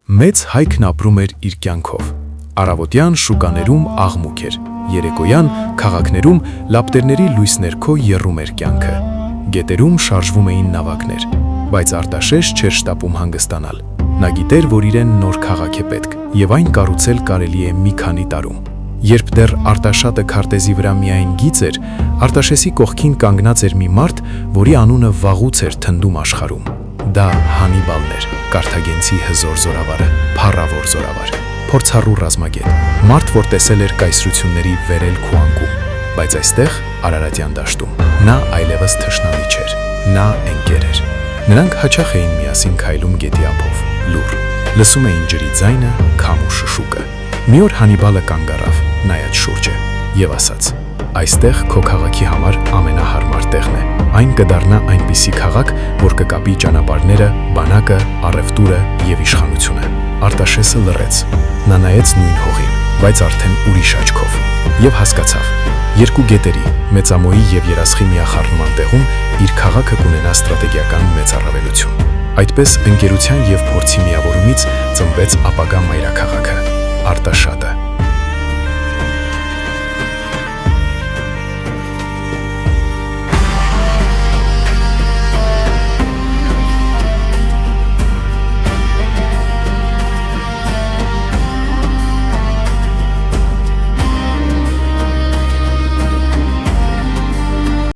Մեծ Հայքն ապրում էր իր կյանքով։ Առավոտյան շուկաներում աղմուկ էր, երեկոյան քաղաքներում լապտերների լույս ներքո եռում էր կյանքը։ Գետերում շարժվում էին նավակներ, բայց Արտաշես չէր շտապում հանգստանալ։ Նա գիտեր, որ իրեն նոր քաղաք է պետք, եւ այն կառուցել կարելի է մի քանի տարում։ Երբ դեռ Արտաշատը քարտեզի վրա միայն գիծ էր, Արտաշեսի կողքին կանգնած էր մի մարդ, որի անունը վաղուց էր թնդում աշխարհում։ Դա Հանիբալն էր, Կարթագենցի հզոր զորավարը, փառավոր զորավար, փորձառու ռազմագետ, մարդ, որ տեսել էր կայսրությունների վերելք ու անկում, բայց այստեղ Արարատյան դաշտում նա այլևս թշնամի չէր, նա ընկեր էր։ Նրանք հաճախ էին միասին քայլում գետի ափով, լուռ, լսում էին ջրի ձայնը, քամ ու շշուկը։ Մի օր Հանիբալը կանգ առավ, նայած շուրջը եւ ասաց. «Այստեղ քո քաղաքի համար ամենահարմար տեղն է։ Այն կդառնա այնպիսի քաղաք, որ կկապի ճանապարհները, բանակը, առևտուրը եւ իշխանությունը»։ Արտաշեսը լռեց։ Նա նայեց նույն հողին, բայց արդեն ուրիշ աչքով, եւ հասկացավ. երկու գետերի, Մեծամոյի եւ Երասխի միախառնման տեղում իր քաղաքը կունենա ստրատեգիական մեծ առավելություն։ Այդպես ընկերության եւ փորձի միավորումից ծնվեց ապագա մայրաքաղաքը՝ Արտաշատը։